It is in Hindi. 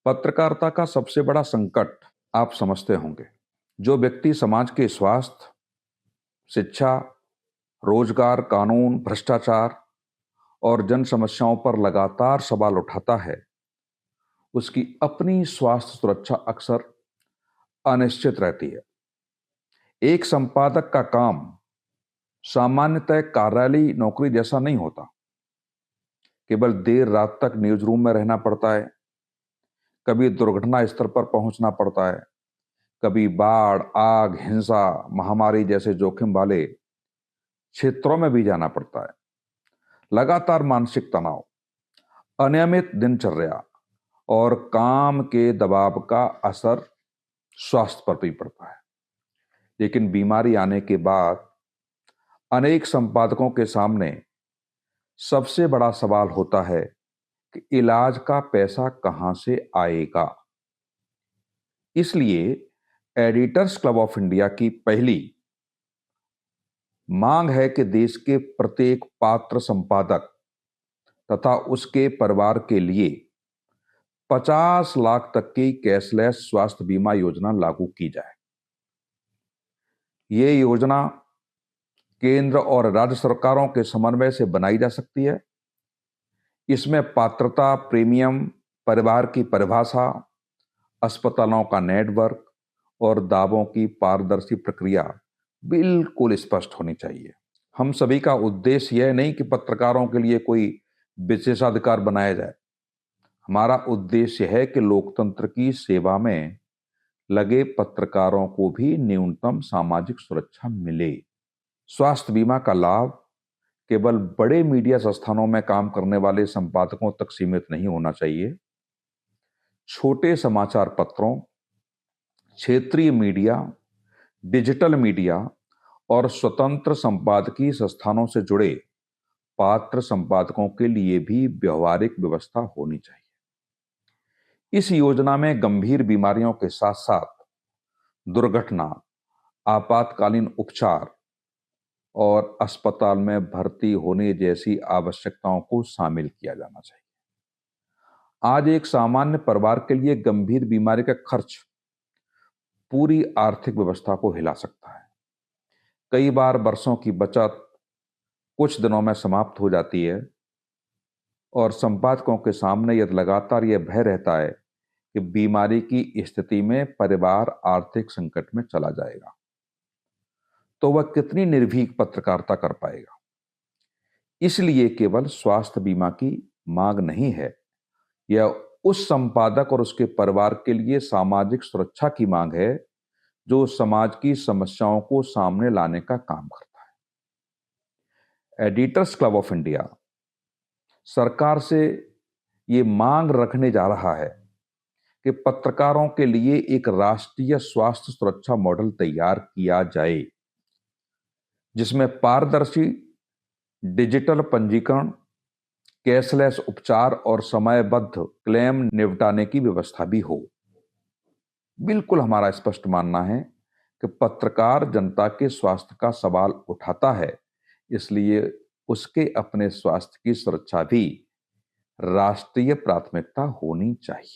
पत्रकारिता का सबसे बड़ा संकट आप समझते होंगे। जो व्यक्ति समाज के स्वास्थ्य, शिक्षा, रोजगार, कानून, भ्रष्टाचार और जन समस्याओं पर लगातार सवाल उठाता है, उसकी अपनी स्वास्थ्य सुरक्षा अक्सर अनिश्चित रहती है। एक संपादक का काम सामान्यतः कार्यालयी नौकरी जैसा नहीं होता। केवल देर रात तक न्यूज रूम में रहना पड़ता है, कभी दुर्घटना स्थल पर पहुंचना पड़ता है, कभी बाढ़, आग, हिंसा, महामारी जैसे जोखिम वाले क्षेत्रों में भी जाना पड़ता है। लगातार मानसिक तनाव, अनियमित दिनचर्या और काम के दबाव का असर स्वास्थ्य पर भी पड़ता है। लेकिन बीमारी आने के बाद अनेक संपादकों के सामने सबसे बड़ा सवाल होता है कि इलाज का पैसा कहां से आएगा। इसलिए एडिटर्स क्लब ऑफ इंडिया की पहली मांग है कि देश के प्रत्येक पात्र संपादक तथा उसके परिवार के लिए 50 लाख तक की कैशलेस स्वास्थ्य बीमा योजना लागू की जाए। ये योजना केंद्र और राज्य सरकारों के समन्वय से बनाई जा सकती है। इसमें पात्रता, प्रीमियम, परिवार की परिभाषा, अस्पतालों का नेटवर्क और दावों की पारदर्शी प्रक्रिया बिल्कुल स्पष्ट होनी चाहिए। हम सभी का उद्देश्य यह नहीं कि पत्रकारों के लिए कोई विशेषाधिकार बनाया जाए। हमारा उद्देश्य है कि लोकतंत्र की सेवा में लगे पत्रकारों को भी न्यूनतम सामाजिक सुरक्षा मिले। स्वास्थ्य बीमा का लाभ केवल बड़े मीडिया संस्थानों में काम करने वाले संपादकों तक सीमित नहीं होना चाहिए। छोटे समाचार पत्रों, क्षेत्रीय मीडिया, डिजिटल मीडिया और स्वतंत्र संपादकीय संस्थानों से जुड़े पात्र संपादकों के लिए भी व्यवहारिक व्यवस्था होनी चाहिए। इस योजना में गंभीर बीमारियों के साथ साथ दुर्घटना, आपातकालीन उपचार और अस्पताल में भर्ती होने जैसी आवश्यकताओं को शामिल किया जाना चाहिए। आज एक सामान्य परिवार के लिए गंभीर बीमारी का खर्च पूरी आर्थिक व्यवस्था को हिला सकता है। कई बार वर्षों की बचत कुछ दिनों में समाप्त हो जाती है और संपादकों के सामने यह लगातार यह भय रहता है कि बीमारी की स्थिति में परिवार आर्थिक संकट में चला जाएगा, तो वह कितनी निर्भीक पत्रकारिता कर पाएगा। इसलिए केवल स्वास्थ्य बीमा की मांग नहीं है, यह उस संपादक और उसके परिवार के लिए सामाजिक सुरक्षा की मांग है जो समाज की समस्याओं को सामने लाने का काम करता है। एडिटर्स क्लब ऑफ इंडिया सरकार से ये मांग रखने जा रहा है कि पत्रकारों के लिए एक राष्ट्रीय स्वास्थ्य सुरक्षा मॉडल तैयार किया जाए, जिसमें पारदर्शी डिजिटल पंजीकरण, कैशलेस उपचार और समयबद्ध क्लेम निपटाने की व्यवस्था भी हो। बिल्कुल हमारा स्पष्ट मानना है कि पत्रकार जनता के स्वास्थ्य का सवाल उठाता है, इसलिए उसके अपने स्वास्थ्य की सुरक्षा भी राष्ट्रीय प्राथमिकता होनी चाहिए।